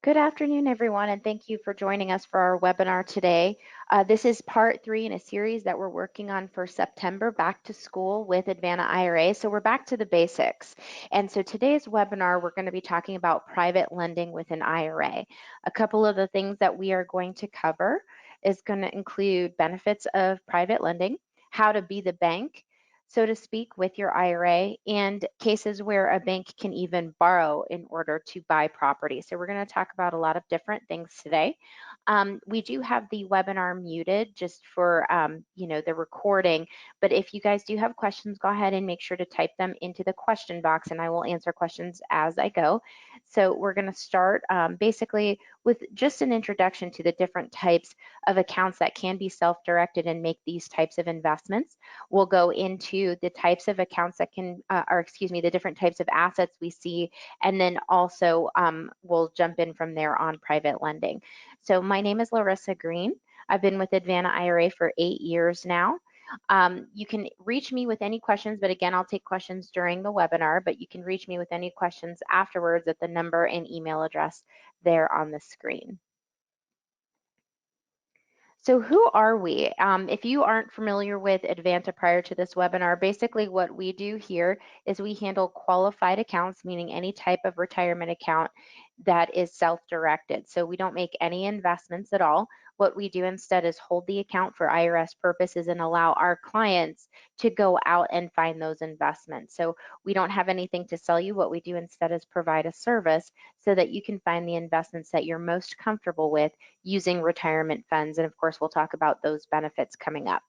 Good afternoon, everyone, and thank you for joining us for our webinar today. This is part 3 in a series that we're working on for September, Back to School with Advanta IRA. So we're back to the basics. And so today's webinar, we're going to be talking about private lending with an IRA. A couple of the things that we are going to cover is going to include benefits of private lending, how to be the bank, so to speak, with your IRA, and cases where a bank can even borrow in order to buy property. So we're going to talk about a lot of different things today. We do have the webinar muted just for the recording, but if you guys do have questions, go ahead and make sure to type them into the question box, and I will answer questions as I go. So we're going to start basically with just an introduction to the different types of accounts that can be self-directed and make these types of investments. We'll go into the types of accounts that can, the different types of assets we see, and then also we'll jump in from there on private lending. So my name is Larissa Greene. I've been with Advanta IRA for 8 years now. You can reach me with any questions, but again, I'll take questions during the webinar, but you can reach me with any questions afterwards at the number and email address there on the screen. So who are we? If you aren't familiar with Advanta prior to this webinar, basically what we do here is we handle qualified accounts, meaning any type of retirement account that is self-directed. So we don't make any investments at all. What we do instead is hold the account for IRS purposes and allow our clients to go out and find those investments. So we don't have anything to sell you. What we do instead is provide a service so that you can find the investments that you're most comfortable with using retirement funds. And of course, we'll talk about those benefits coming up.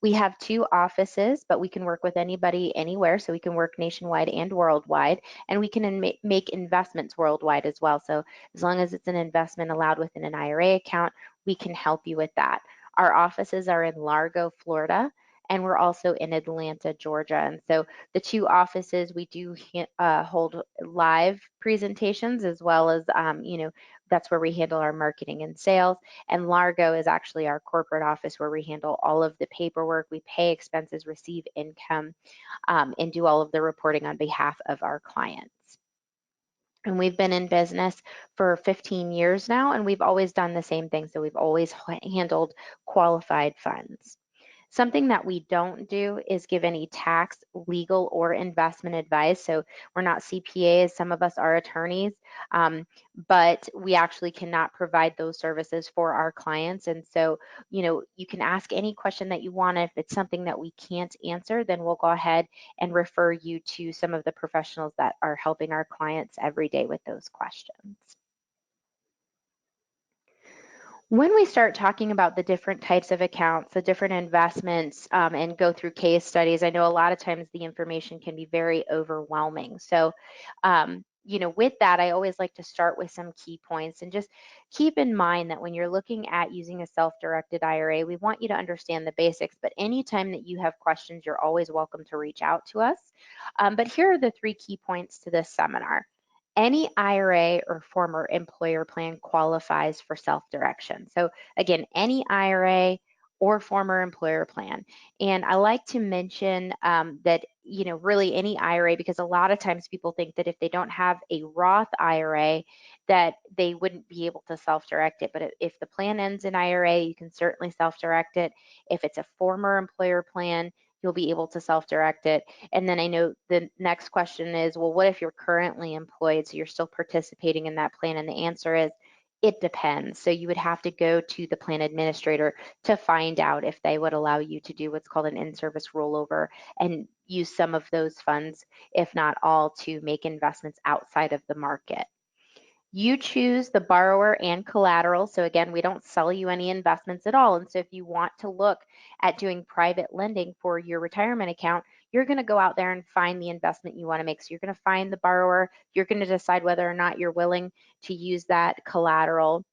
We have 2 offices, but we can work with anybody anywhere. So we can work nationwide and worldwide, and we can make investments worldwide as well. So as long as it's an investment allowed within an IRA account, we can help you with that. Our offices are in Largo, Florida, and we're also in Atlanta, Georgia. And so the 2 offices, we do hold live presentations as well as, that's where we handle our marketing and sales. And Largo is actually our corporate office where we handle all of the paperwork, we pay expenses, receive income, and do all of the reporting on behalf of our clients. And we've been in business for 15 years now, and we've always done the same thing. So we've always handled qualified funds. Something that we don't do is give any tax, legal, or investment advice. So we're not CPAs, some of us are attorneys, but we actually cannot provide those services for our clients. And so, you can ask any question that you want. If it's something that we can't answer, then we'll go ahead and refer you to some of the professionals that are helping our clients every day with those questions. When we start talking about the different types of accounts, the different investments, and go through case studies, I know a lot of times the information can be very overwhelming. So, with that, I always like to start with some key points, and just keep in mind that when you're looking at using a self-directed IRA, we want you to understand the basics, but anytime that you have questions, you're always welcome to reach out to us. But here are the 3 key points to this seminar. Any IRA or former employer plan qualifies for self-direction. So again, any IRA or former employer plan. And I like to mention that, really any IRA, because a lot of times people think that if they don't have a Roth IRA, that they wouldn't be able to self-direct it. But if the plan ends in IRA, you can certainly self-direct it. If it's a former employer plan, you'll be able to self-direct it. And then I know the next question is, well, what if you're currently employed, so you're still participating in that plan? And the answer is, it depends. So you would have to go to the plan administrator to find out if they would allow you to do what's called an in-service rollover and use some of those funds, if not all, to make investments outside of the market. You choose the borrower and collateral. So again, we don't sell you any investments at all. And so if you want to look at doing private lending for your retirement account, you're going to go out there and find the investment you want to make. So you're going to find the borrower. You're going to decide whether or not you're willing to use that collateral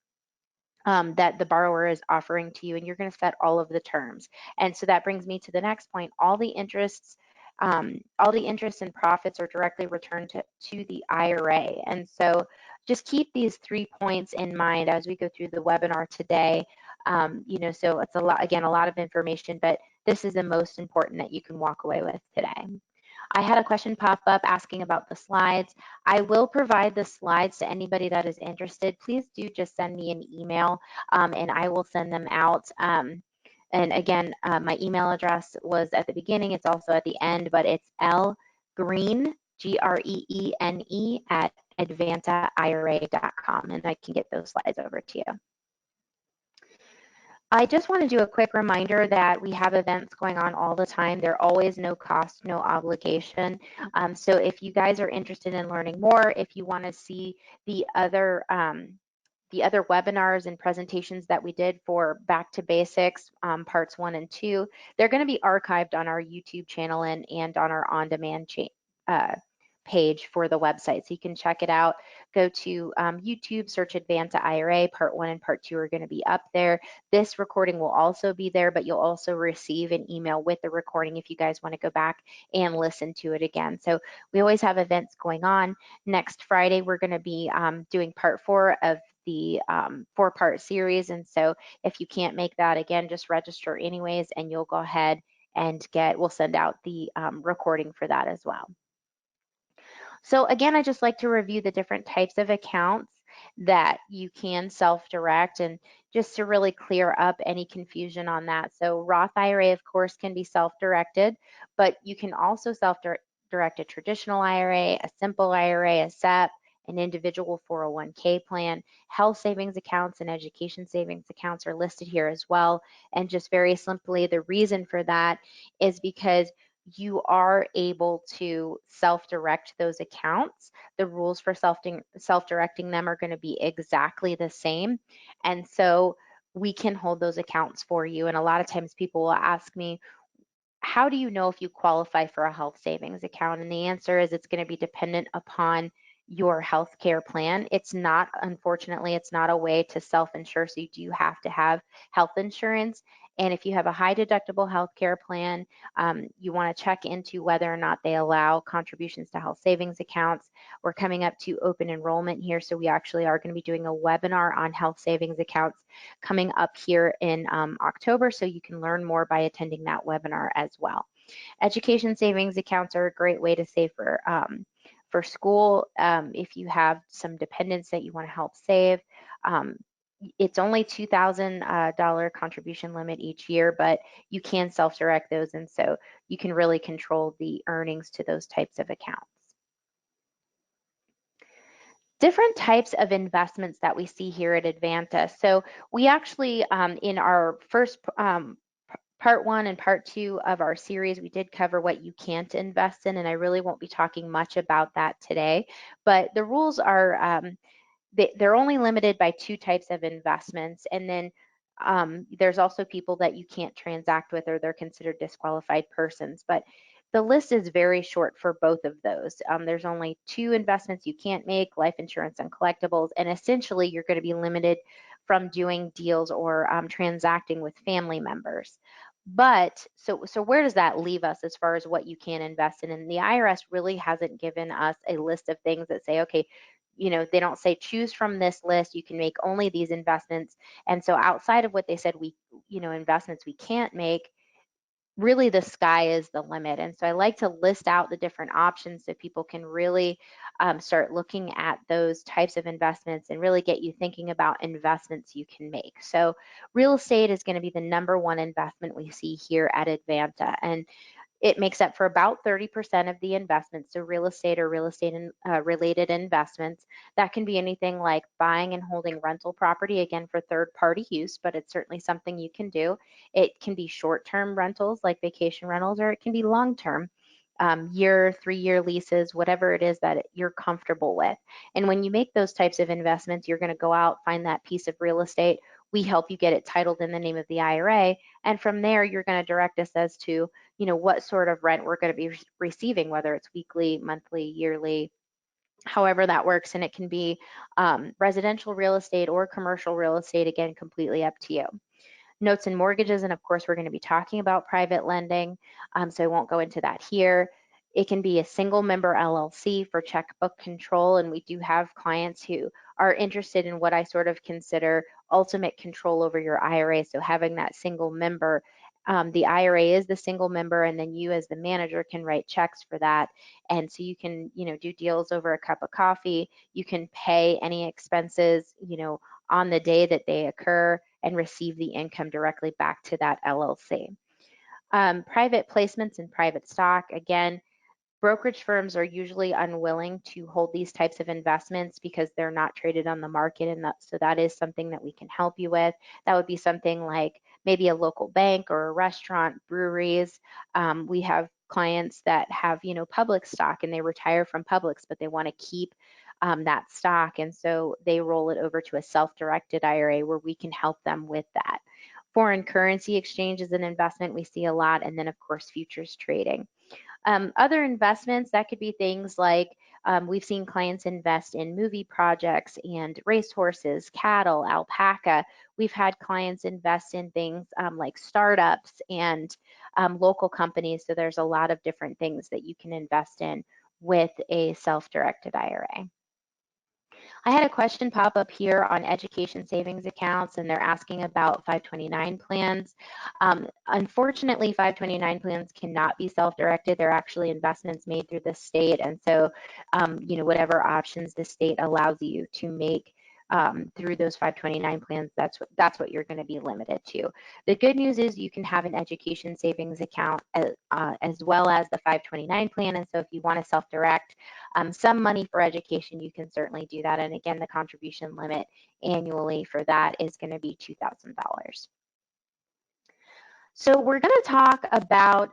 that the borrower is offering to you, and you're going to set all of the terms. And so that brings me to the next point. All the interests and profits are directly returned to the IRA. And so just keep these 3 points in mind as we go through the webinar today. So it's a lot of information, but this is the most important that you can walk away with today. I had a question pop up asking about the slides. I will provide the slides to anybody that is interested. Please do just send me an email and I will send them out. And again, my email address was at the beginning. It's also at the end, but it's lgreene, Greene, at advantaira.com, and I can get those slides over to you. I just want to do a quick reminder that we have events going on all the time. They're always no cost, no obligation. So if you guys are interested in learning more, if you want to see the other webinars and presentations that we did for Back to Basics, parts 1 and 2, they're going to be archived on our YouTube channel and on our on-demand page for the website. So you can check it out. Go to YouTube, search Advanta IRA. Part 1 and Part 2 are going to be up there. This recording will also be there, but you'll also receive an email with the recording if you guys want to go back and listen to it again. So we always have events going on. Next Friday, we're going to be doing Part 4 of the 4-part series. And so if you can't make that, again, just register anyways, and you'll go ahead and we'll send out the recording for that as well. So again, I just like to review the different types of accounts that you can self-direct, and just to really clear up any confusion on that. So Roth IRA, of course, can be self-directed, but you can also self-direct a traditional IRA, a simple IRA, a SEP, an individual 401k plan. Health savings accounts and education savings accounts are listed here as well. And just very simply, the reason for that is because you are able to self-direct those accounts. The rules for self-directing them are going to be exactly the same. And so we can hold those accounts for you. And a lot of times people will ask me, how do you know if you qualify for a health savings account? And the answer is it's going to be dependent upon your healthcare plan. It's not, unfortunately, it's not a way to self-insure, so you do have to have health insurance. And if you have a high deductible healthcare plan, you want to check into whether or not they allow contributions to health savings accounts. We're coming up to open enrollment here, so we actually are going to be doing a webinar on health savings accounts coming up here in October, so you can learn more by attending that webinar as well. Education savings accounts are a great way to save for school. If you have some dependents that you want to help save, it's only $2,000 contribution limit each year, but you can self-direct those, and so you can really control the earnings to those types of accounts. Different types of investments that we see here at Advanta. So we actually, in our first Part 1 and Part 2 of our series, we did cover what you can't invest in, and I really won't be talking much about that today. But the rules are, they're only limited by 2 types of investments, and then there's also people that you can't transact with, or they're considered disqualified persons. But the list is very short for both of those. There's only 2 investments you can't make: life insurance and collectibles, and essentially you're going to be limited from doing deals or transacting with family members. But so where does that leave us as far as what you can invest in? And the IRS really hasn't given us a list of things that say, okay, you know, they don't say choose from this list, you can make only these investments. And so outside of what they said investments we can't make, really the sky is the limit. And so I like to list out the different options so people can really start looking at those types of investments and really get you thinking about investments you can make. So real estate is going to be the #1 investment we see here at Advanta, and it makes up for about 30% of the investments. So real estate or real estate related investments, that can be anything like buying and holding rental property, again, for third-party use, but it's certainly something you can do. It can be short-term rentals like vacation rentals, or it can be long-term, 3-year leases, whatever it is that you're comfortable with. And when you make those types of investments, you're going to go out, find that piece of real estate. We help you get it titled in the name of the IRA, and from there you're going to direct us as to what sort of rent we're going to be receiving, whether it's weekly, monthly, yearly, however that works. And it can be residential real estate or commercial real estate, again, completely up to you. Notes and mortgages, and of course we're going to be talking about private lending, so I won't go into that here. It can be a single member LLC for checkbook control, and we do have clients who are interested in what I sort of consider ultimate control over your IRA, so having that single member The IRA is the single member, and then you as the manager can write checks for that. And so you can, do deals over a cup of coffee. You can pay any expenses, on the day that they occur and receive the income directly back to that LLC. Private placements and private stock, again, brokerage firms are usually unwilling to hold these types of investments because they're not traded on the market, and so that is something that we can help you with. That would be something like maybe a local bank or a restaurant, breweries. We have clients that have, public stock, and they retire from Publix, but they want to keep that stock, and so they roll it over to a self-directed IRA where we can help them with that. Foreign currency exchange is an investment we see a lot, and then of course futures trading. Other investments, that could be things like we've seen clients invest in movie projects and racehorses, cattle, alpaca. We've had clients invest in things like startups and local companies. So there's a lot of different things that you can invest in with a self-directed IRA. I had a question pop up here on education savings accounts, and they're asking about 529 plans. Unfortunately, 529 plans cannot be self-directed. They're actually investments made through the state, and so whatever options the state allows you to make through those 529 plans, that's what you're going to be limited to. The good news is you can have an education savings account as well as the 529 plan, and so if you want to self-direct some money for education, you can certainly do that. And again, the contribution limit annually for that is going to be $2,000. So we're going to talk about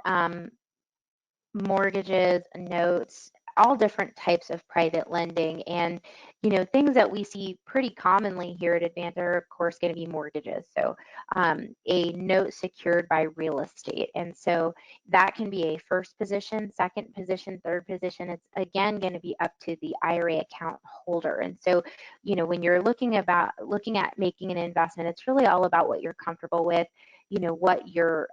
mortgages, notes, all different types of private lending, and things that we see pretty commonly here at Advanta are of course going to be mortgages. So a note secured by real estate, and so that can be a first position, second position, third position. It's again going to be up to the IRA account holder. And so when you're looking at making an investment, it's really all about what you're comfortable with, what your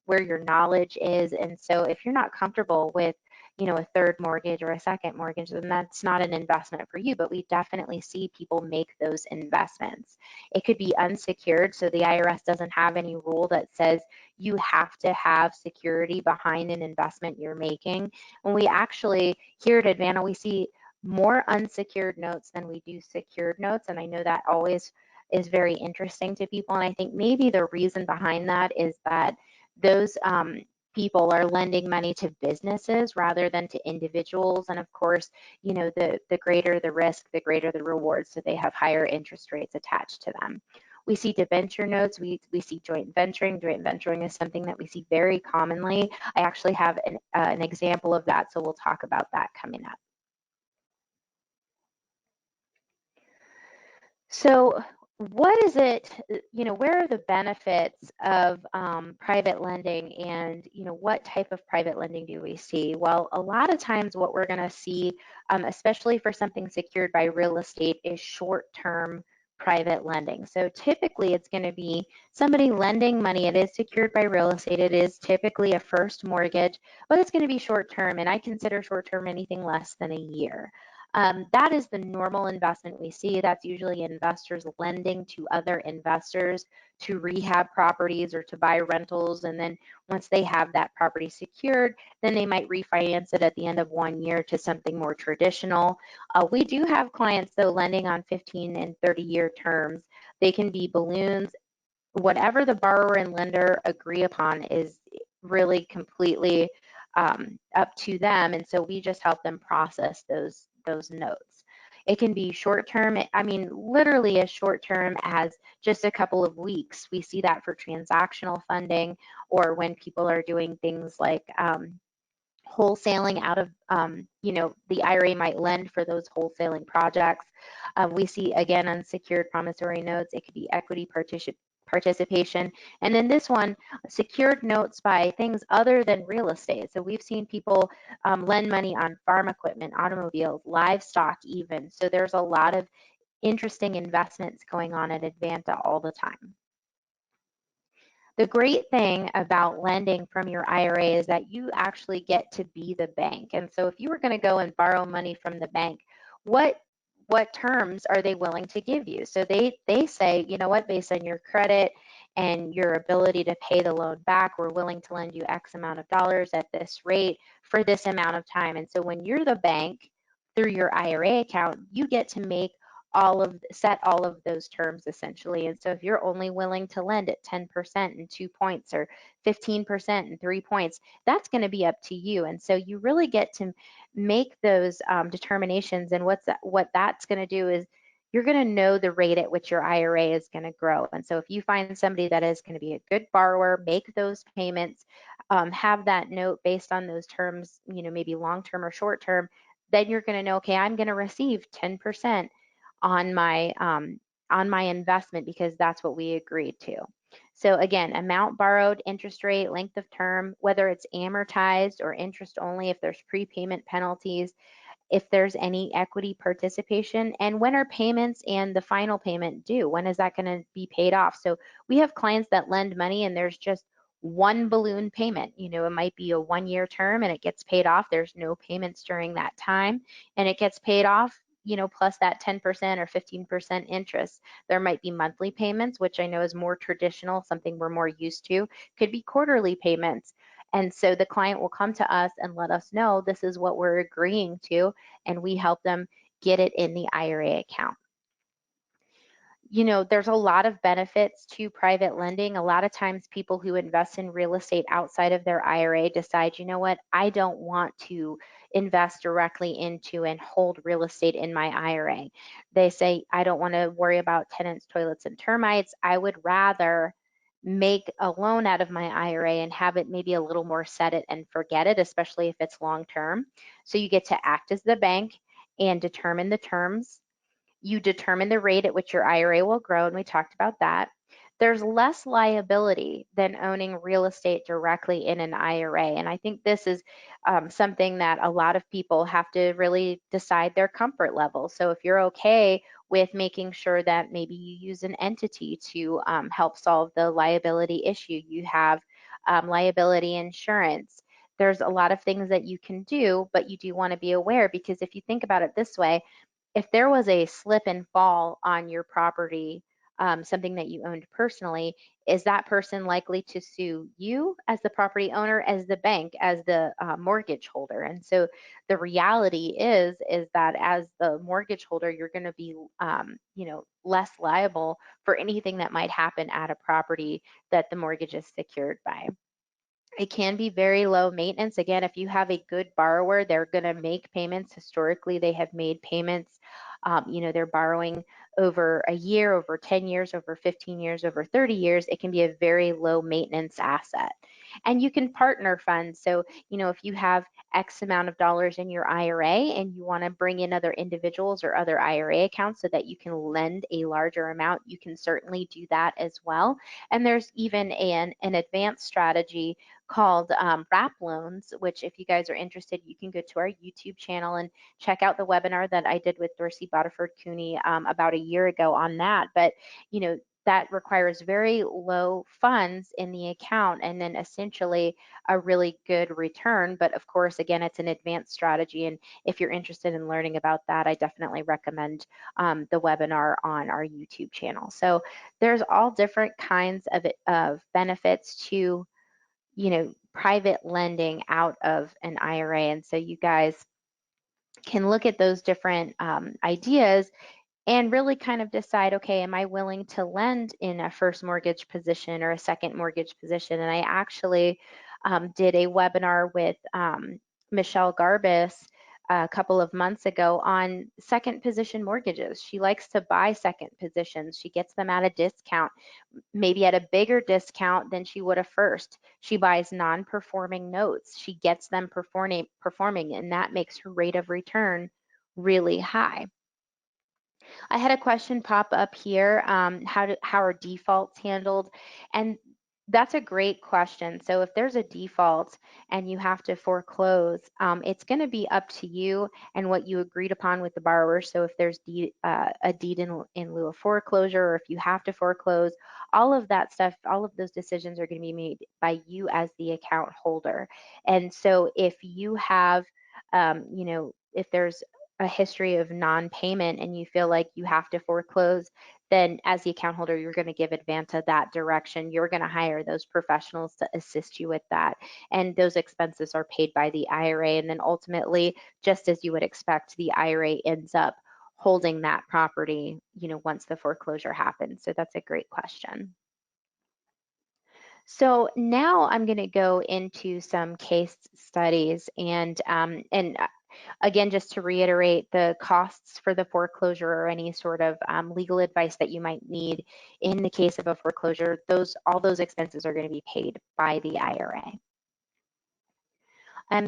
where your knowledge is. And so if you're not comfortable with a third mortgage or a second mortgage, then that's not an investment for you. But we definitely see people make those investments. It could be unsecured, so the IRS doesn't have any rule that says you have to have security behind an investment you're making. When we actually, here at Advanta, we see more unsecured notes than we do secured notes, and I know that always is very interesting to people. And I think maybe the reason behind that is that those people are lending money to businesses rather than to individuals. And of course, the greater the risk, the greater the reward. So they have higher interest rates attached to them. We see debenture notes, we see joint venturing. Joint venturing is something that we see very commonly. I actually have an example of that, so we'll talk about that coming up. So what is it, where are the benefits of private lending, and, what type of private lending do we see? Well, a lot of times what we're going to see, especially for something secured by real estate, is short-term private lending. So typically it's going to be somebody lending money. It is secured by real estate. It is typically a first mortgage, but it's going to be short-term, and I consider short-term anything less than a year. That is the normal investment we see. That's usually investors lending to other investors to rehab properties or to buy rentals. And then once they have that property secured, then they might refinance it at the end of 1 year to something more traditional. We do have clients, though, lending on 15 and 30-year terms. They can be balloons. Whatever the borrower and lender agree upon is really completely up to them. And so we just help them process those notes. It can be short term. I mean, literally as short term as just a couple of weeks. We see that for transactional funding, or when people are doing things like wholesaling out of, the IRA might lend for those wholesaling projects. We see, again, unsecured promissory notes. It could be equity participation. And then this one, secured notes by things other than real estate. So we've seen people lend money on farm equipment, automobiles, livestock even. So there's a lot of interesting investments going on at Advanta all the time. The great thing about lending from your IRA is that you actually get to be the bank. And so if you were going to go and borrow money from the bank, what terms are they willing to give you? So they say, you know what, based on your credit and your ability to pay the loan back. We're willing to lend you X amount of dollars at this rate for this amount of time. And so when you're the bank, through your IRA account, you get to make set all of those terms essentially. And so if you're only willing to lend at 10% and 2 points or 15% and 3 points, that's going to be up to you. And so you really get to make those determinations. And what that's going to do is you're going to know the rate at which your IRA is going to grow. And so if you find somebody that is going to be a good borrower, make those payments, have that note based on those terms, maybe long-term or short-term, then you're going to know, okay, I'm going to receive 10% on my investment because that's what we agreed to. So again, amount borrowed, interest rate, length of term, whether it's amortized or interest only, if there's prepayment penalties, if there's any equity participation, and when are payments and the final payment due? When is that going to be paid off? So we have clients that lend money and there's just one balloon payment. It might be a 1-year term and it gets paid off. There's no payments during that time and it gets paid off, plus that 10% or 15% interest. There might be monthly payments, which I know is more traditional, something we're more used to. Could be quarterly payments. And so the client will come to us and let us know this is what we're agreeing to, and we help them get it in the IRA account. There's a lot of benefits to private lending. A lot of times people who invest in real estate outside of their IRA decide, you know what, I don't want to invest directly into and hold real estate in my IRA. They say, I don't want to worry about tenants, toilets, and termites. I would rather make a loan out of my IRA and have it maybe a little more set it and forget it, especially if it's long term. So you get to act as the bank and determine the terms. You determine the rate at which your IRA will grow, and we talked about that. There's less liability than owning real estate directly in an IRA. And I think this is something that a lot of people have to really decide their comfort level. So if you're okay with making sure that maybe you use an entity to help solve the liability issue, you have liability insurance. There's a lot of things that you can do, but you do want to be aware, because if you think about it this way, if there was a slip and fall on your property, something that you owned personally, is that person likely to sue you as the property owner, as the bank, as the mortgage holder? And so the reality is that as the mortgage holder, you're going to be, less liable for anything that might happen at a property that the mortgage is secured by. It can be very low maintenance. Again, if you have a good borrower, they're going to make payments. Historically, they have made payments. They're borrowing over a year, over 10 years, over 15 years, over 30 years. It can be a very low maintenance asset. And you can partner funds. So, if you have X amount of dollars in your IRA and you want to bring in other individuals or other IRA accounts so that you can lend a larger amount, you can certainly do that as well. And there's even an advanced strategy called wrap loans, which if you guys are interested, you can go to our YouTube channel and check out the webinar that I did with Dorsey Butterford Cooney about a year ago on that. But, that requires very low funds in the account and then essentially a really good return. But of course, again, it's an advanced strategy. And if you're interested in learning about that, I definitely recommend the webinar on our YouTube channel. So there's all different kinds of benefits to private lending out of an IRA. And so you guys can look at those different ideas and really kind of decide, okay, am I willing to lend in a first mortgage position or a second mortgage position? And I actually did a webinar with Michelle Garbus a couple of months ago on second position mortgages. She likes to buy second positions. She gets them at a discount, maybe at a bigger discount than she would have first. She buys non-performing notes. She gets them performing, and that makes her rate of return really high. I had a question pop up here. How are defaults handled? And that's a great question. So if there's a default and you have to foreclose, it's going to be up to you and what you agreed upon with the borrower. So if there's a deed in lieu of foreclosure, or if you have to foreclose, all of that stuff, all of those decisions are going to be made by you as the account holder. And so if you have, if there's a history of non-payment and you feel like you have to foreclose, then as the account holder, you're going to give Advanta that direction. You're going to hire those professionals to assist you with that. And those expenses are paid by the IRA. And then ultimately, just as you would expect, the IRA ends up holding that property, once the foreclosure happens. So that's a great question. So now I'm going to go into some case studies, and again, just to reiterate, the costs for the foreclosure or any sort of legal advice that you might need in the case of a foreclosure, all those expenses are going to be paid by the IRA.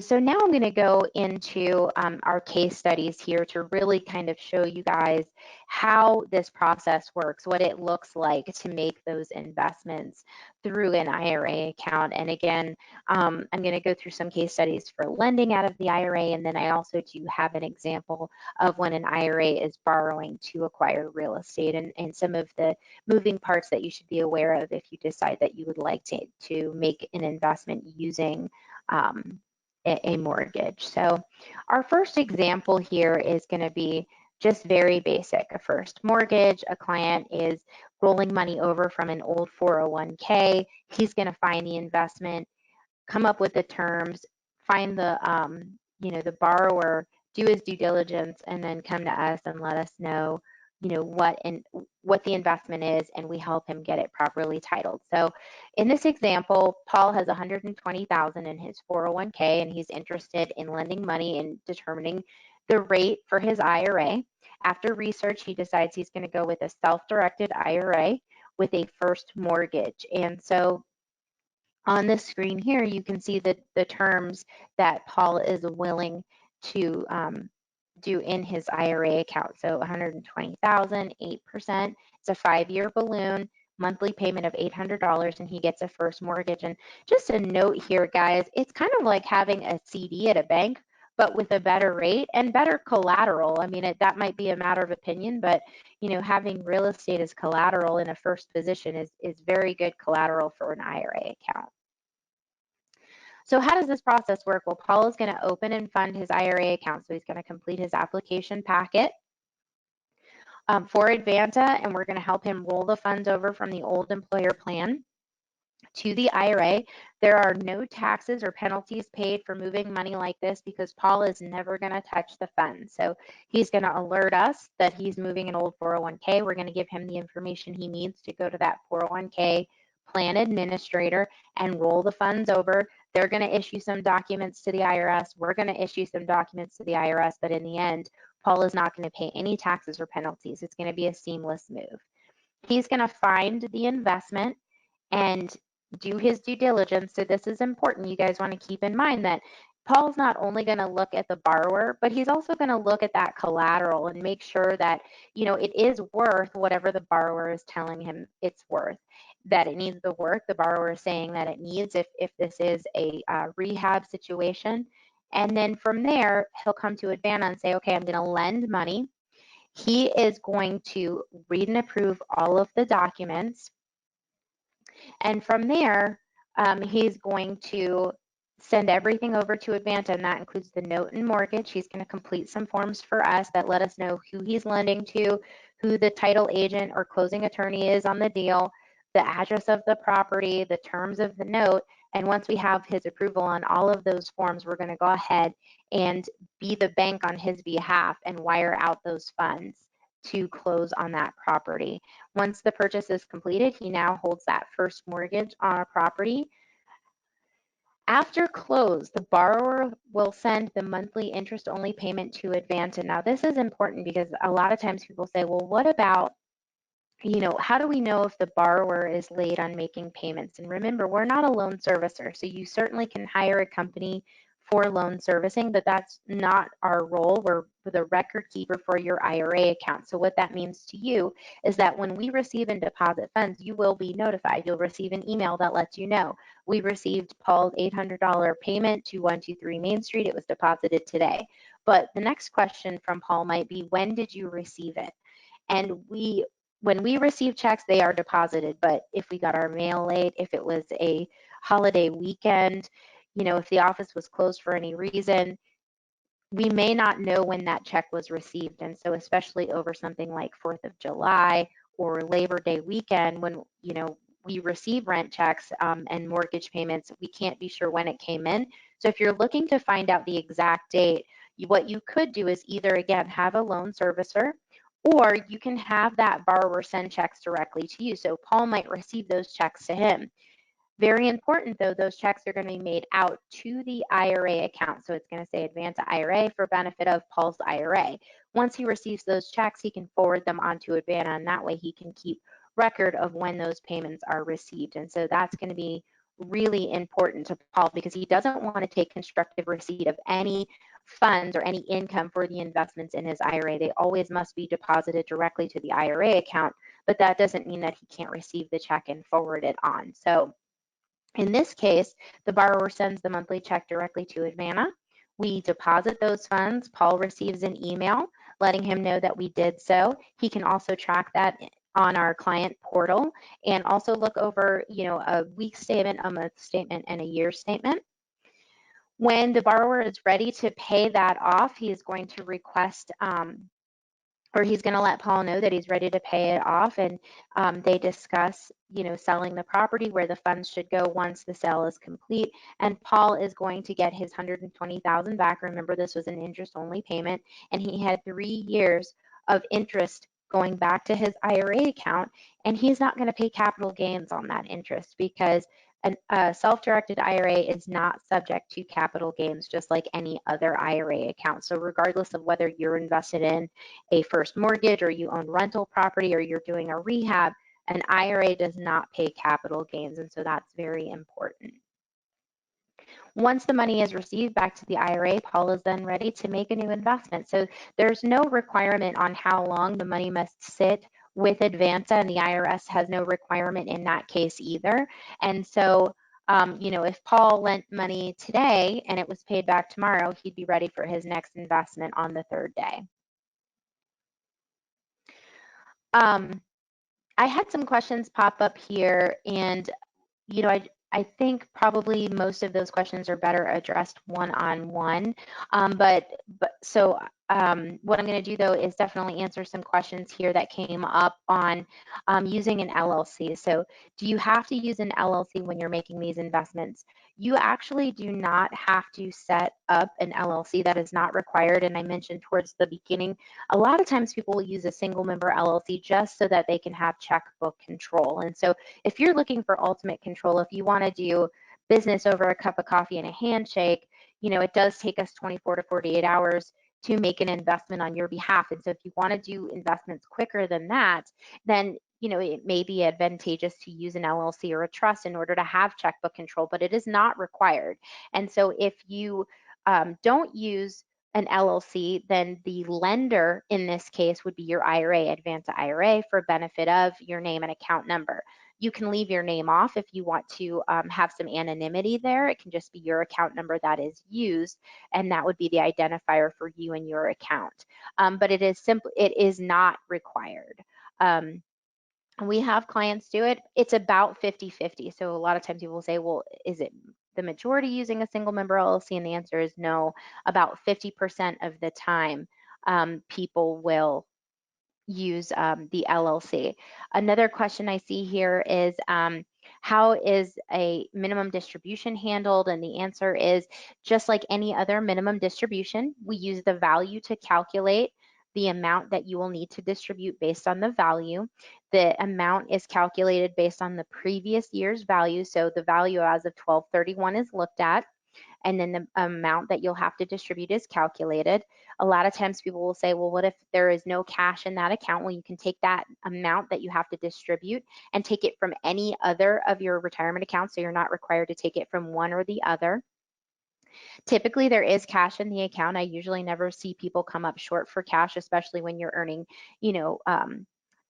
So now I'm going to go into our case studies here to really kind of show you guys how this process works, what it looks like to make those investments through an IRA account. And again, I'm going to go through some case studies for lending out of the IRA, and then I also do have an example of when an IRA is borrowing to acquire real estate, and some of the moving parts that you should be aware of if you decide that you would like to make an investment using a mortgage. So our first example here is going to be just very basic. A first mortgage, a client is rolling money over from an old 401k. He's going to find the investment, come up with the terms, find the the borrower, do his due diligence, and then come to us and let us know what the investment is, and we help him get it properly titled. So in this example, Paul has $120,000 in his 401k, and he's interested in lending money and determining the rate for his IRA. After research, he decides he's going to go with a self-directed IRA with a first mortgage. And so on the screen here, you can see the terms that Paul is willing to do in his IRA account. So 120,000, 8%. It's a 5-year balloon, monthly payment of $800, and he gets a first mortgage. And just a note here, guys, it's kind of like having a CD at a bank, but with a better rate and better collateral. I mean, that might be a matter of opinion, but having real estate as collateral in a first position is very good collateral for an IRA account. So how does this process work? Well, Paul is going to open and fund his IRA account. So he's going to complete his application packet for Advanta, and we're going to help him roll the funds over from the old employer plan to the IRA. There are no taxes or penalties paid for moving money like this because Paul is never going to touch the funds. So he's going to alert us that he's moving an old 401k. We're going to give him the information he needs to go to that 401k plan administrator and roll the funds over. They're going to issue some documents to the IRS. We're going to issue some documents to the IRS, but in the end, Paul is not going to pay any taxes or penalties. It's going to be a seamless move. He's going to find the investment and do his due diligence. So this is important. You guys want to keep in mind that Paul's not only going to look at the borrower, but he's also going to look at that collateral and make sure that, it is worth whatever the borrower is telling him it's worth, that it needs the work the borrower is saying that it needs if this is a rehab situation. And then from there, he'll come to Advanta and say, okay, I'm going to lend money. He is going to read and approve all of the documents. And from there, he's going to send everything over to Advanta, and that includes the note and mortgage. He's going to complete some forms for us that let us know who he's lending to, who the title agent or closing attorney is on the deal, the address of the property, the terms of the note. And once we have his approval on all of those forms, we're going to go ahead and be the bank on his behalf and wire out those funds to close on that property. Once the purchase is completed, he now holds that first mortgage on a property. After close, the borrower will send the monthly interest-only payment to Advanta. Now, this is important because a lot of times people say, well, what about, how do we know if the borrower is late on making payments? And remember, we're not a loan servicer, so you certainly can hire a company for loan servicing, but that's not our role. We're the record keeper for your IRA account. So what that means to you is that when we receive and deposit funds, you will be notified. You'll receive an email that lets you know. We received Paul's $800 payment to 123 Main Street. It was deposited today. But the next question from Paul might be, when did you receive it? And when we receive checks, they are deposited. But if we got our mail late, if it was a holiday weekend, if the office was closed for any reason, we may not know when that check was received. And so especially over something like 4th of July or Labor Day weekend when, you know, we receive rent checks and mortgage payments. We can't be sure when it came in. So if you're looking to find out the exact date, what you could do is either, again, have a loan servicer, or you can have that borrower send checks directly to you. So Paul might receive those checks to him. Very important, though, those checks are going to be made out to the IRA account. So it's going to say Advanta IRA for benefit of Paul's IRA. Once he receives those checks, he can forward them onto Advanta, and that way he can keep record of when those payments are received. And so that's going to be really important to Paul, because he doesn't want to take constructive receipt of any funds or any income for the investments in his IRA. They always must be deposited directly to the IRA account, but that doesn't mean that he can't receive the check and forward it on. So in this case, the borrower sends the monthly check directly to Advanta. We deposit those funds. Paul receives an email letting him know that we did so. He can also track that on our client portal and also look over, you know, a week statement, a month statement, and a year statement. When the borrower is ready to pay that off, he is going to request or he's going to let Paul know that he's ready to pay it off, and they discuss, you know, selling the property, where the funds should go once the sale is complete. And Paul is going to get his $120,000 back. Remember, this was an interest-only payment, and he had 3 years of interest going back to his IRA account, and he's not going to pay capital gains on that interest, because a self-directed IRA is not subject to capital gains, just like any other IRA account. So regardless of whether you're invested in a first mortgage or you own rental property or you're doing a rehab, an IRA does not pay capital gains, and so that's very important. Once the money is received back to the IRA, Paul is then ready to make a new investment. So there's no requirement on how long the money must sit with Advanta, and the IRS has no requirement in that case either. And so, you know, if Paul lent money today and it was paid back tomorrow, he'd be ready for his next investment on the 3rd day. I had some questions pop up here, and you know, I think probably most of those questions are better addressed one-on-one. So what I'm going to do, though, is definitely answer some questions here that came up on using an LLC. So do you have to use an LLC when you're making these investments? You actually do not have to set up an LLC. That is not required. And I mentioned towards the beginning, a lot of times people will use a single member LLC just so that they can have checkbook control. And so if you're looking for ultimate control, if you want to do business over a cup of coffee and a handshake, you know, it does take us 24 to 48 hours to make an investment on your behalf. And so if you want to do investments quicker than that, then, you know, it may be advantageous to use an LLC or a trust in order to have checkbook control, but it is not required. And so if you don't use an LLC, then the lender in this case would be your IRA, Advanta IRA, for benefit of your name and account number. You can leave your name off if you want to have some anonymity there. It can just be your account number that is used, and that would be the identifier for you and your account. But it is not required. We have clients do it. It's about 50-50. So a lot of times people will say, well, is it the majority using a single member LLC? And the answer is no. About 50% of the time, people will use the LLC. Another question I see here is how is a minimum distribution handled? And the answer is just like any other minimum distribution, we use the value to calculate the amount that you will need to distribute based on the value. The amount is calculated based on the previous year's value. So the value as of 12/31 is looked at, and then the amount that you'll have to distribute is calculated. A lot of times people will say, well, what if there is no cash in that account? Well, you can take that amount that you have to distribute and take it from any other of your retirement accounts, so you're not required to take it from one or the other. Typically, there is cash in the account. I usually never see people come up short for cash, especially when you're earning, you know,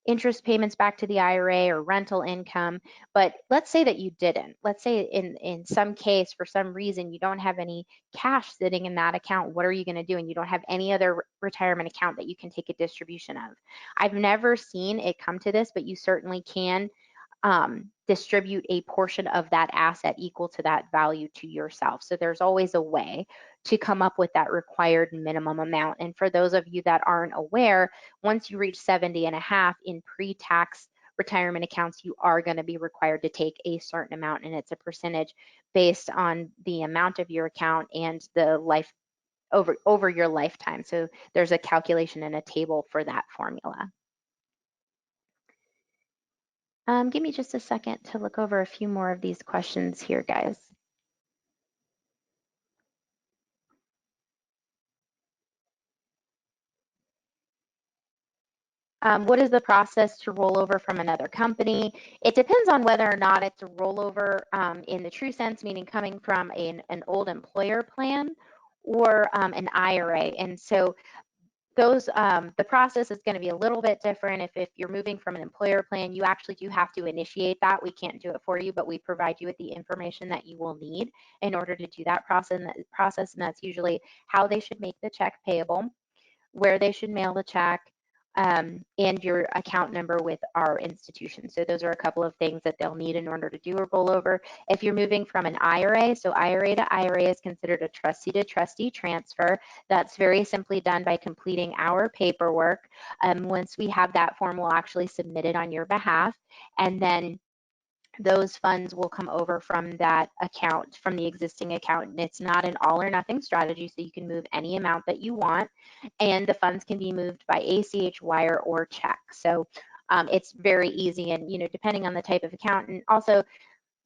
interest payments back to the IRA or rental income. But let's say that you didn't. Let's say in some case, for some reason, you don't have any cash sitting in that account. What are you going to do? And you don't have any other retirement account that you can take a distribution of. I've never seen it come to this, but you certainly can distribute a portion of that asset equal to that value to yourself. So there's always a way to come up with that required minimum amount. And for those of you that aren't aware, once you reach 70 and a half in pre-tax retirement accounts, you are going to be required to take a certain amount, and it's a percentage based on the amount of your account and the life over your lifetime. So there's a calculation and a table for that formula. Give me just a second to look over a few more of these questions here, guys. What is the process to roll over from another company? It depends on whether or not it's a rollover in the true sense, meaning coming from an old employer plan or an IRA. And so those the process is going to be a little bit different. If you're moving from an employer plan, you actually do have to initiate that. We can't do it for you, but we provide you with the information that you will need in order to do that process. And that's usually how they should make the check payable, where they should mail the check, and your account number with our institution. So those are a couple of things that they'll need in order to do a rollover. If you're moving from an IRA, so IRA to IRA is considered a trustee to trustee transfer. That's very simply done by completing our paperwork. Once we have that form, we'll actually submit it on your behalf, and then those funds will come over from that account, from the existing account. And it's not an all or nothing strategy, so you can move any amount that you want, and the funds can be moved by ACH, wire, or check. So it's very easy, and depending on the type of account, and also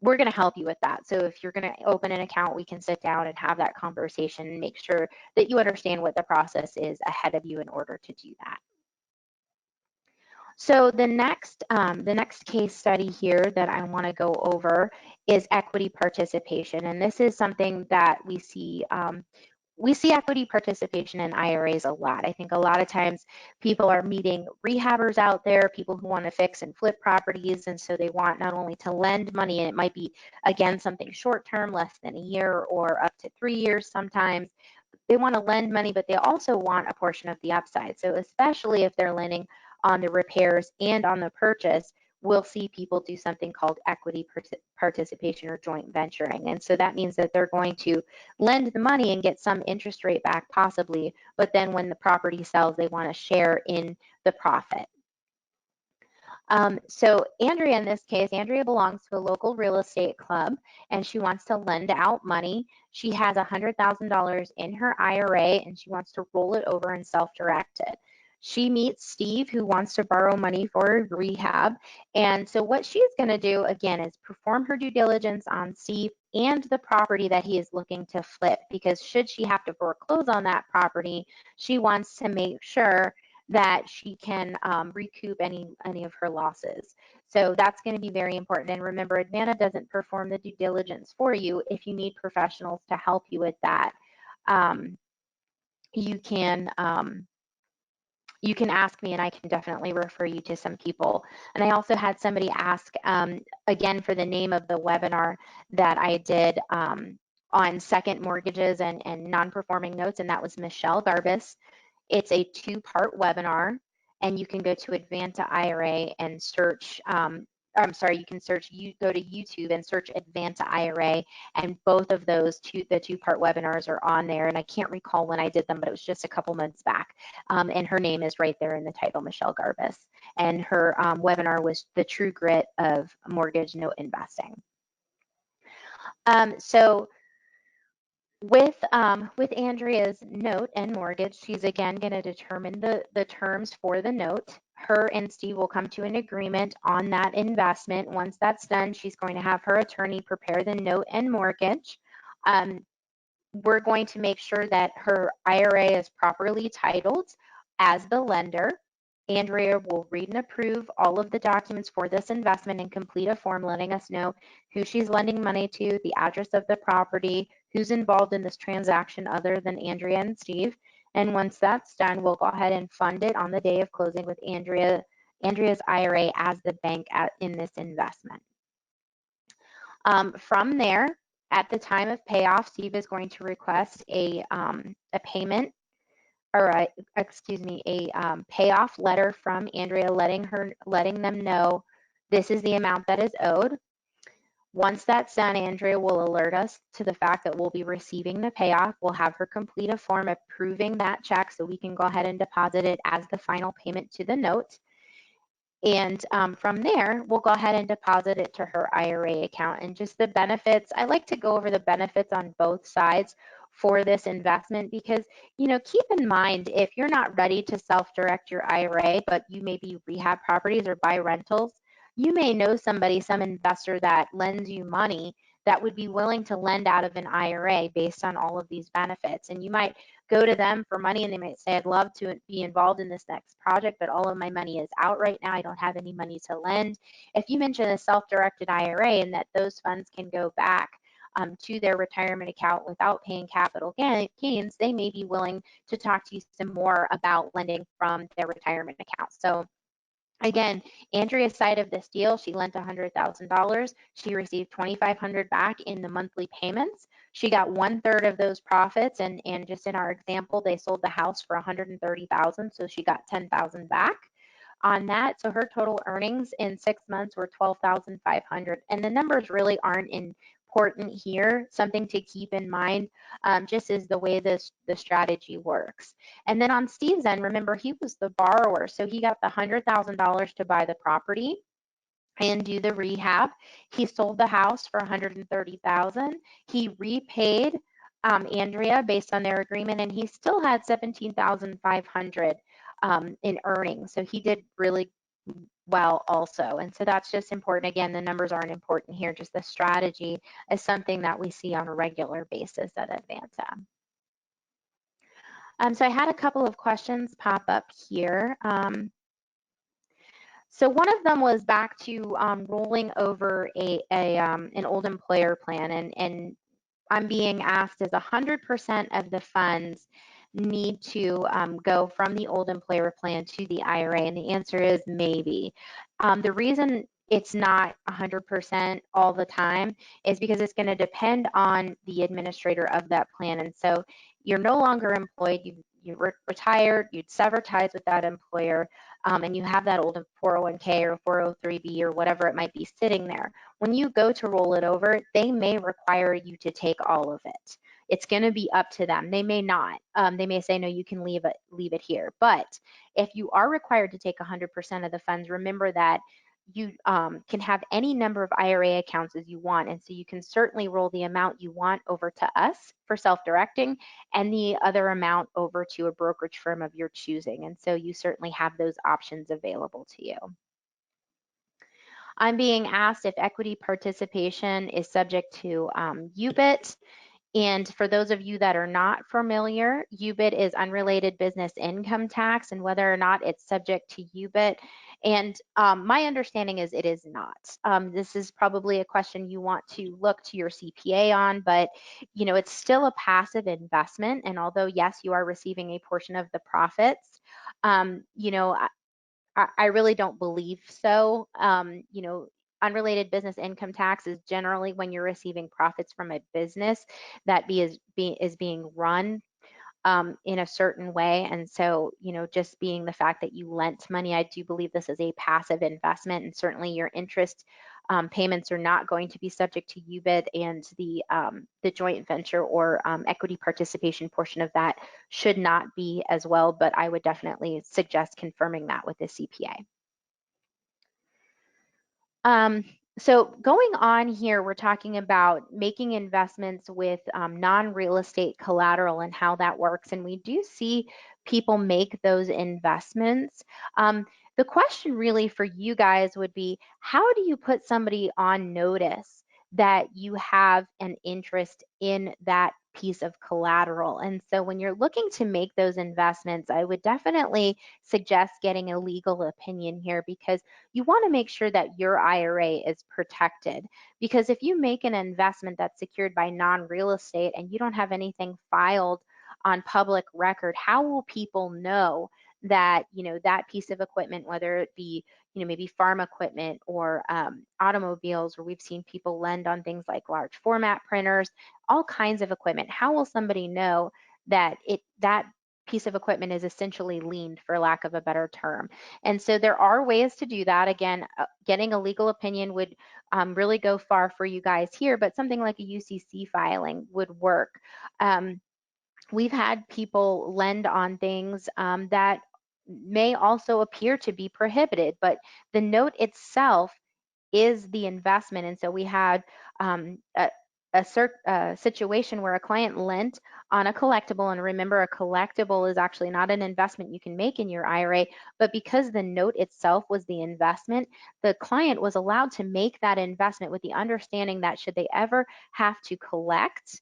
we're going to help you with that. So if you're going to open an account, we can sit down and have that conversation and make sure that you understand what the process is ahead of you in order to do that. So the next case study here that I want to go over is equity participation, and this is something that we see. We see equity participation in IRAs a lot. I think a lot of times people are meeting rehabbers out there, people who want to fix and flip properties, and so they want not only to lend money, and it might be, again, something short term, less than a year or up to 3 years sometimes. They want to lend money, but they also want a portion of the upside. So especially if they're lending on the repairs and on the purchase, we'll see people do something called equity participation or joint venturing. And so that means that they're going to lend the money and get some interest rate back possibly, but then when the property sells, they want to share in the profit. So Andrea, in this case, Andrea belongs to a local real estate club, and she wants to lend out money. She has $100,000 in her IRA, and she wants to roll it over and self-direct it. She meets Steve, who wants to borrow money for rehab. And so what she's going to do, again, is perform her due diligence on Steve and the property that he is looking to flip, because should she have to foreclose on that property, she wants to make sure that she can recoup any of her losses. So that's going to be very important. And remember, Advanta doesn't perform the due diligence for you. If you need professionals to help you with that, you can ask me, and I can definitely refer you to some people. And I also had somebody ask, again, for the name of the webinar that I did on second mortgages and non-performing notes, and that was Michelle Garbus. It's a 2-part webinar, and you can go to Advanta IRA and search, go to YouTube and search Advanta IRA, and both of those the 2-part webinars are on there. And I can't recall when I did them, but it was just a couple months back. And her name is right there in the title, Michelle Garbus. And her webinar was The True Grit of Mortgage Note Investing. So with Andrea's note and mortgage, she's again going to determine the terms for the note. Her and Steve will come to an agreement on that investment. Once that's done, she's going to have her attorney prepare the note and mortgage. We're going to make sure that her IRA is properly titled as the lender. Andrea will read and approve all of the documents for this investment and complete a form letting us know who she's lending money to, the address of the property, who's involved in this transaction other than Andrea and Steve. And once that's done, we'll go ahead and fund it on the day of closing with Andrea's IRA as the bank in this investment. From there, at the time of payoff, Steve is going to request a payment, or a payoff letter from Andrea, letting them know This is the amount that is owed. Once that's done, Andrea will alert us to the fact that we'll be receiving the payoff. We'll have her complete a form approving that check so we can go ahead and deposit it as the final payment to the note. And from there, we'll go ahead and deposit it to her IRA account. And just the benefits, I like to go over the benefits on both sides for this investment because, keep in mind, if you're not ready to self-direct your IRA, but you maybe rehab properties or buy rentals, you may know somebody, some investor that lends you money that would be willing to lend out of an IRA based on all of these benefits. And you might go to them for money and they might say, I'd love to be involved in this next project, but all of my money is out right now. I don't have any money to lend. If you mention a self-directed IRA and that those funds can go back to their retirement account without paying capital gains, they may be willing to talk to you some more about lending from their retirement account. So again, Andrea's side of this deal, she lent $100,000. She received $2,500 back in the monthly payments. She got 1/3 of those profits, and just in our example, they sold the house for $130,000, so she got $10,000 back on that. So her total earnings in 6 months were $12,500, and the numbers really aren't important here. Something to keep in mind, just is the way the strategy works. And then on Steve's end, remember, he was the borrower, so he got the $100,000 to buy the property and do the rehab. He sold the house for $130,000. He repaid Andrea based on their agreement, and he still had $17,500 in earnings. So he did really well also. And so that's just important. Again, the numbers aren't important here, just the strategy is something that we see on a regular basis at Advanta. So I had a couple of questions pop up here. So one of them was back to rolling over an old employer plan, and I'm being asked, is 100% of the funds need to go from the old employer plan to the IRA? And the answer is maybe. The reason it's not 100% all the time is because it's going to depend on the administrator of that plan. And so you're no longer employed, you're retired, you'd sever ties with that employer, and you have that old 401k or 403b or whatever it might be sitting there. When you go to roll it over, they may require you to take all of it. It's going to be up to them. They may not. They may say, no, you can leave it here. But if you are required to take 100% of the funds, remember that you can have any number of IRA accounts as you want. And so you can certainly roll the amount you want over to us for self-directing and the other amount over to a brokerage firm of your choosing. And so you certainly have those options available to you. I'm being asked if equity participation is subject to UBIT. And for those of you that are not familiar, UBIT is unrelated business income tax, and whether or not it's subject to UBIT. And my understanding is it is not. This is probably a question you want to look to your CPA on, but it's still a passive investment. And although yes, you are receiving a portion of the profits, I really don't believe so. Unrelated business income tax is generally when you're receiving profits from a business that is being run in a certain way. And so, just being the fact that you lent money, I do believe this is a passive investment, and certainly your interest payments are not going to be subject to UBIT, and the joint venture or equity participation portion of that should not be as well, but I would definitely suggest confirming that with the CPA. So going on here, we're talking about making investments with non-real estate collateral and how that works. And we do see people make those investments. The question really for you guys would be, how do you put somebody on notice that you have an interest in that piece of collateral? And so when you're looking to make those investments, I would definitely suggest getting a legal opinion here, because you want to make sure that your IRA is protected. Because if you make an investment that's secured by non-real estate and you don't have anything filed on public record, how will people know that that piece of equipment, whether it be maybe farm equipment or automobiles, where we've seen people lend on things like large format printers, all kinds of equipment? How will somebody know that that piece of equipment is essentially liened, for lack of a better term. And so there are ways to do that. Again, getting a legal opinion would really go far for you guys here, but something like a UCC filing would work. We've had people lend on things that may also appear to be prohibited, but the note itself is the investment. And so we had a situation where a client lent on a collectible, and remember, a collectible is actually not an investment you can make in your IRA, but because the note itself was the investment, the client was allowed to make that investment with the understanding that should they ever have to collect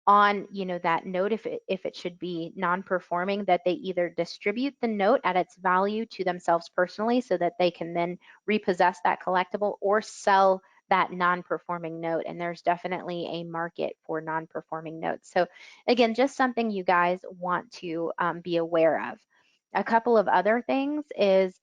on, you know, that note, if it should be non-performing, that they either distribute the note at its value to themselves personally so that they can then repossess that collectible, or sell that non-performing note. And there's definitely a market for non-performing notes. So again, just something you guys want to be aware of. A couple of other things is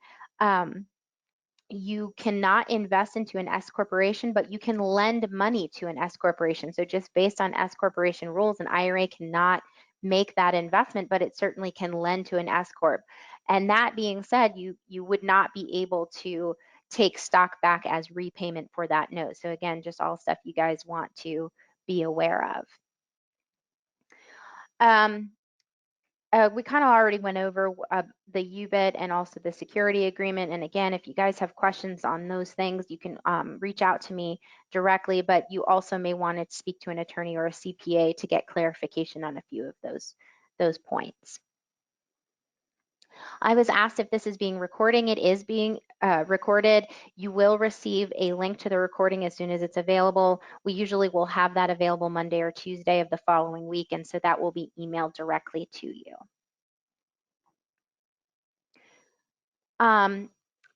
you cannot invest into an S corporation, but you can lend money to an S corporation. So just based on S corporation rules, an IRA cannot make that investment, but it certainly can lend to an S corp. And that being said, you would not be able to take stock back as repayment for that note. So again, just all stuff you guys want to be aware of. We kind of already went over the UBIT and also the security agreement. And again, if you guys have questions on those things, you can reach out to me directly, but you also may want to speak to an attorney or a CPA to get clarification on a few of those points. I was asked if this is being recording. It is being recorded. You will receive a link to the recording as soon as it's available. We usually will have that available Monday or Tuesday of the following week, and so that will be emailed directly to you.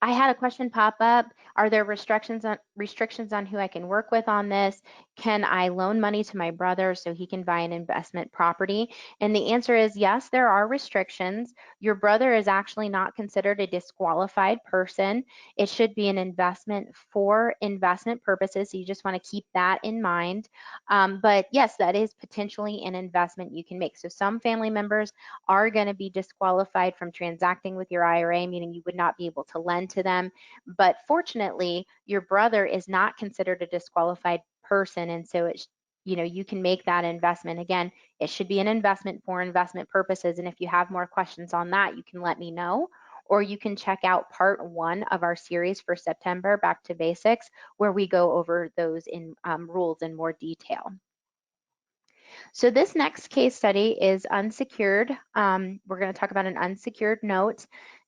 I had a question pop up. Are there restrictions on who I can work with on this? Can I loan money to my brother so he can buy an investment property? And the answer is yes, there are restrictions. Your brother is actually not considered a disqualified person. It should be an investment for investment purposes. So you just want to keep that in mind. But yes, that is potentially an investment you can make. So some family members are going to be disqualified from transacting with your IRA, meaning you would not be able to lend to them. But fortunately, your brother is not considered a disqualified person, and so it's, you know, you can make that investment. Again, it should be an investment for investment purposes, and if you have more questions on that, you can let me know, or you can check out part 1 of our series for September, Back to Basics, where we go over those in rules in more detail. So this next case study is unsecured. We're going to talk about an unsecured note.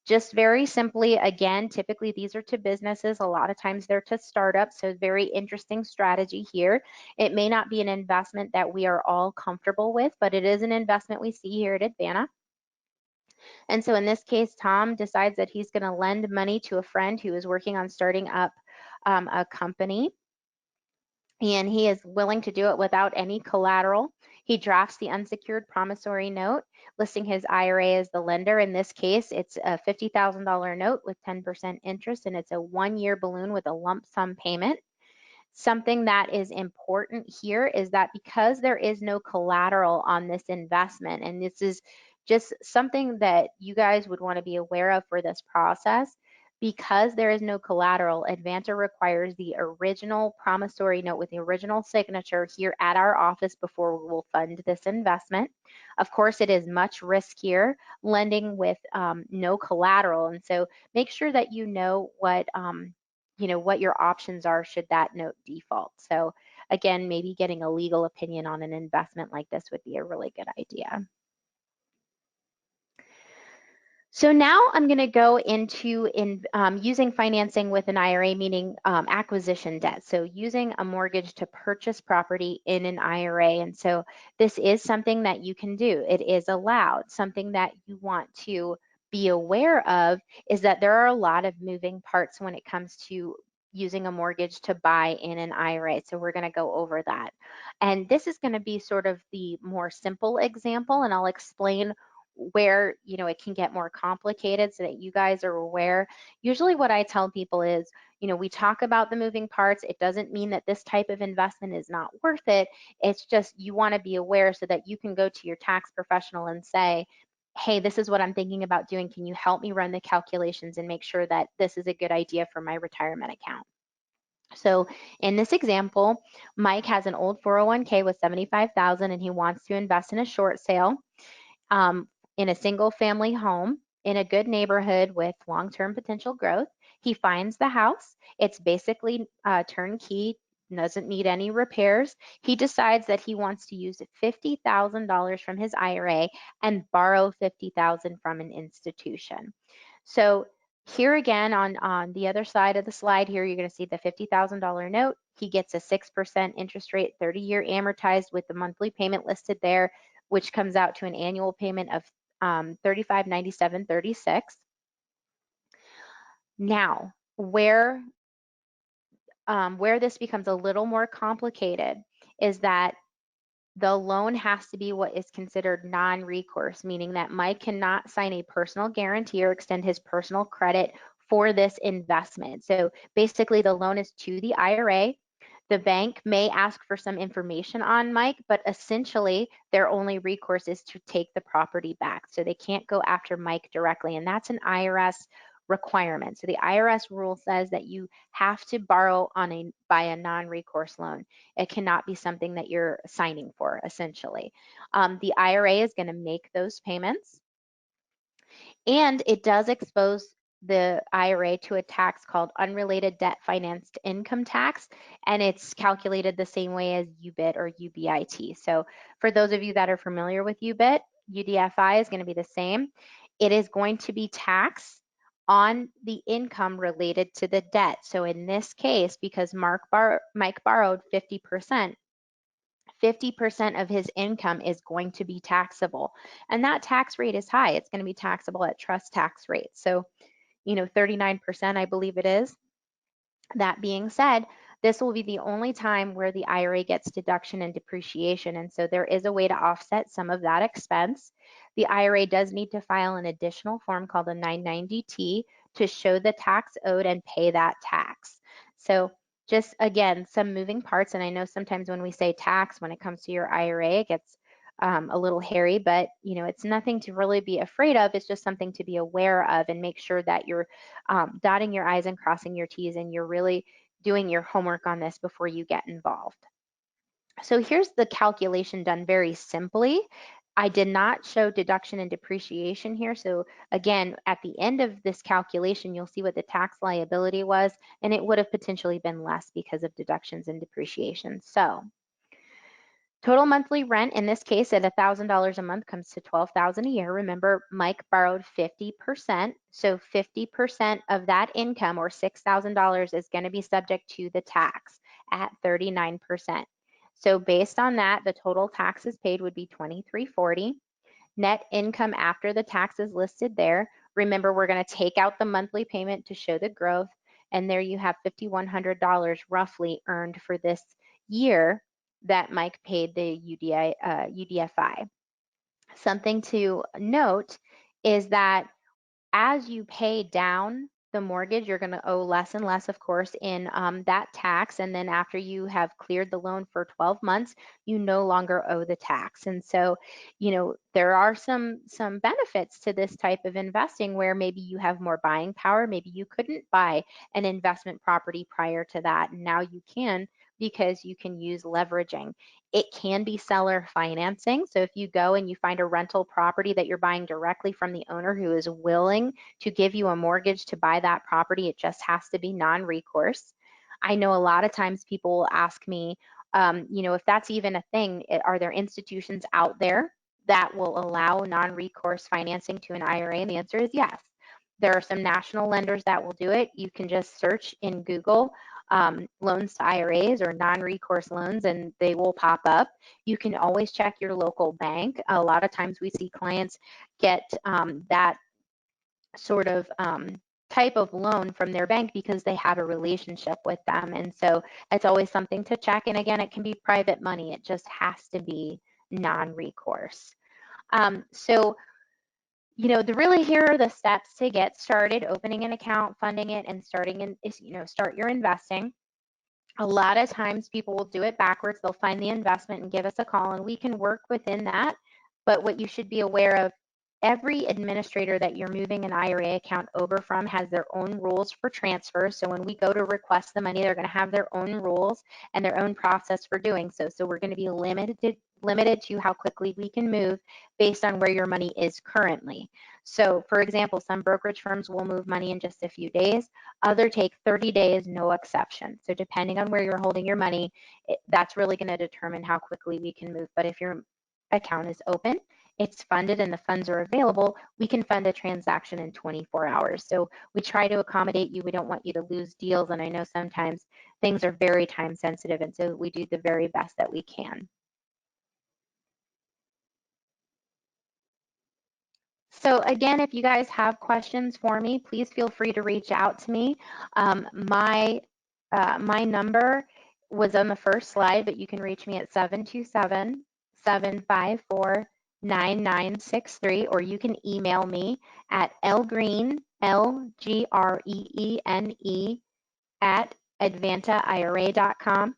Just very simply, again, typically these are to businesses. A lot of times they're to startups, so very interesting strategy here. It may not be an investment that we are all comfortable with, but it is an investment we see here at Advanta. And so in this case, Tom decides that he's going to lend money to a friend who is working on starting up a company, and he is willing to do it without any collateral. He drafts the unsecured promissory note, listing his IRA as the lender. In this case, it's a $50,000 note with 10% interest, and it's a 1-year balloon with a lump sum payment. Something that is important here is that because there is no collateral on this investment, and this is just something that you guys would want to be aware of for this process, because there is no collateral, Advanta requires the original promissory note with the original signature here at our office before we will fund this investment. Of course, it is much riskier lending with no collateral, and so make sure that you know what your options are should that note default. So again, maybe getting a legal opinion on an investment like this would be a really good idea. So now I'm going to go into using financing with an IRA, meaning acquisition debt. So using a mortgage to purchase property in an IRA. And so this is something that you can do. It is allowed. Something that you want to be aware of is that there are a lot of moving parts when it comes to using a mortgage to buy in an IRA. So we're going to go over that. And this is going to be sort of the more simple example, and I'll explain where it can get more complicated so that you guys are aware. Usually what I tell people is, we talk about the moving parts. It doesn't mean that this type of investment is not worth it. It's just you want to be aware so that you can go to your tax professional and say, hey, this is what I'm thinking about doing. Can you help me run the calculations and make sure that this is a good idea for my retirement account? So in this example, Mike has an old 401k with 75,000 and he wants to invest in a short sale um, in a single family home in a good neighborhood with long-term potential growth. He finds the house. It's basically turnkey, doesn't need any repairs. He decides that he wants to use $50,000 from his IRA and borrow $50,000 from an institution. So here again on the other side of the slide here, you're going to see the $50,000 note. He gets a 6% interest rate, 30-year amortized with the monthly payment listed there, which comes out to an annual payment of $35.97.36. Now, where this becomes a little more complicated is that the loan has to be what is considered non-recourse, meaning that Mike cannot sign a personal guarantee or extend his personal credit for this investment. So basically the loan is to the IRA. The bank may ask for some information on Mike, but essentially their only recourse is to take the property back. So they can't go after Mike directly, and that's an IRS requirement. So the IRS rule says that you have to borrow by a non-recourse loan. It cannot be something that you're signing for, essentially. The IRA is going to make those payments, and it does expose the IRA to a tax called unrelated debt financed income tax, and it's calculated the same way as UBIT or UBIT. So for those of you that are familiar with UBIT, UDFI is going to be the same. It is going to be taxed on the income related to the debt. So in this case, because Mike borrowed 50%, 50% of his income is going to be taxable. And that tax rate is high. It's going to be taxable at trust tax rates. So, 39%, I believe it is. That being said, this will be the only time where the IRA gets deduction and depreciation. And so there is a way to offset some of that expense. The IRA does need to file an additional form called a 990T to show the tax owed and pay that tax. So just again, some moving parts. And I know sometimes when we say tax, when it comes to your IRA, it gets a little hairy, but it's nothing to really be afraid of. It's just something to be aware of and make sure that you're dotting your I's and crossing your T's, and you're really doing your homework on this before you get involved. So here's the calculation done very simply. I did not show deduction and depreciation here. So again, at the end of this calculation, you'll see what the tax liability was, and it would have potentially been less because of deductions and depreciation. So total monthly rent in this case at $1,000 a month comes to $12,000 a year. Remember, Mike borrowed 50%, so 50% of that income, or $6,000, is going to be subject to the tax at 39%. So based on that, the total taxes paid would be $2,340. Net income after the tax is listed there. Remember, we're going to take out the monthly payment to show the growth, and there you have $5,100 roughly earned for this year that Mike paid the UDFI. Something to note is that as you pay down the mortgage, you're going to owe less and less, of course, in that tax. And then after you have cleared the loan for 12 months, you no longer owe the tax. And so, there are some benefits to this type of investing where maybe you have more buying power. Maybe you couldn't buy an investment property prior to that, and now you can, because you can use leveraging. It can be seller financing. So if you go and you find a rental property that you're buying directly from the owner who is willing to give you a mortgage to buy that property, it just has to be non-recourse. I know a lot of times people will ask me, if that's even a thing, are there institutions out there that will allow non-recourse financing to an IRA? And the answer is yes. There are some national lenders that will do it. You can just search in Google loans to IRAs or non-recourse loans, and they will pop up. You can always check your local bank. A lot of times we see clients get that sort of type of loan from their bank because they have a relationship with them. And so it's always something to check. And again, it can be private money. It just has to be non-recourse. So really here are the steps to get started: opening an account, funding it, and start your investing. A lot of times people will do it backwards. They'll find the investment and give us a call, and we can work within that. But what you should be aware of every administrator that you're moving an IRA account over from has their own rules for transfer. So when we go to request the money, they're going to have their own rules and their own process for doing so. So we're going to be limited to how quickly we can move based on where your money is currently. So for example, some brokerage firms will move money in just a few days. Other take 30 days, no exception. So depending on where you're holding your money, that's really going to determine how quickly we can move. But if your account is open, it's funded, and the funds are available, we can fund a transaction in 24 hours. So we try to accommodate you. We don't want you to lose deals. And I know sometimes things are very time sensitive, and so we do the very best that we can. So again, if you guys have questions for me, please feel free to reach out to me. My number was on the first slide, but you can reach me at 727-754-9963, or you can email me at lgreene, L-G-R-E-E-N-E, at advantaira.com.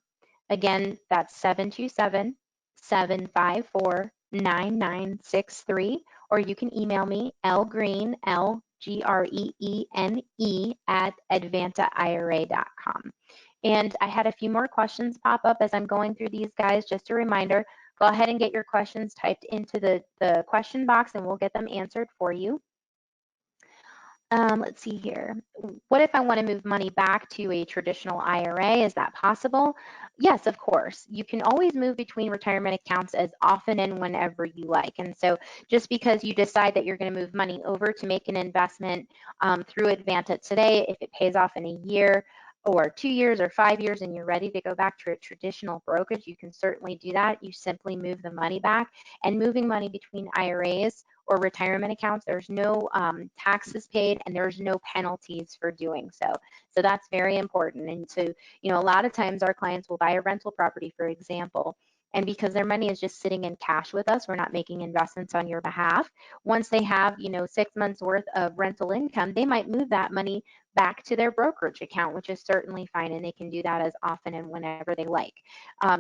Again, that's 727-754-9963, or you can email me, lgreene, L-G-R-E-E-N-E, at advantaira.com. And I had a few more questions pop up as I'm going through these, guys. Just a reminder, go ahead and get your questions typed into the question box, and we'll get them answered for you. Let's see here. What if I want to move money back to a traditional IRA? Is that possible? Yes, of course. You can always move between retirement accounts as often and whenever you like. And so just because you decide that you're going to move money over to make an investment through Advanta today, if it pays off in a year or 2 years or 5 years and you're ready to go back to a traditional brokerage, you can certainly do that. You simply move the money back. And moving money between IRAs or retirement accounts, there's no taxes paid and there's no penalties for doing so. So that's very important. And so, you know, a lot of times our clients will buy a rental property, for example, and because their money is just sitting in cash with us, we're not making investments on your behalf. Once they have, you know, 6 months worth of rental income, they might move that money back to their brokerage account, which is certainly fine, and they can do that as often and whenever they like.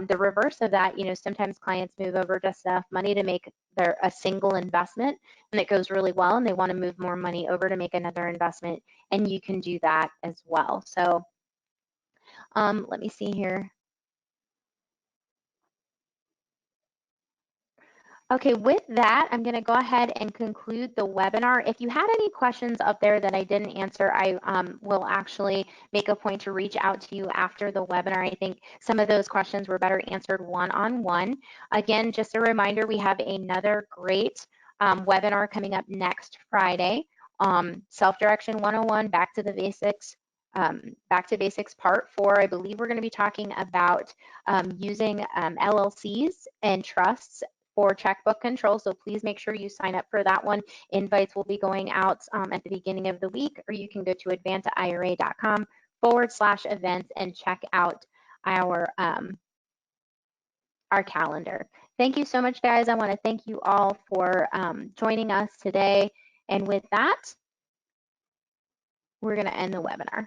The reverse of that, you know, sometimes clients move over just enough money to make a single investment, and it goes really well, and they want to move more money over to make another investment, and you can do that as well. So let me see here. Okay, with that, I'm going to go ahead and conclude the webinar. If you had any questions up there that I didn't answer, I will actually make a point to reach out to you after the webinar. I think some of those questions were better answered one-on-one. Again, just a reminder, we have another great webinar coming up next Friday. Self-Direction 101, Back to the Basics. Back to Basics Part 4. I believe we're going to be talking about using LLCs and trusts for checkbook control, so please make sure you sign up for that one. Invites will be going out at the beginning of the week, or you can go to advantaira.com/events and check out our calendar. Thank you so much, guys. I want to thank you all for joining us today. And with that, we're going to end the webinar.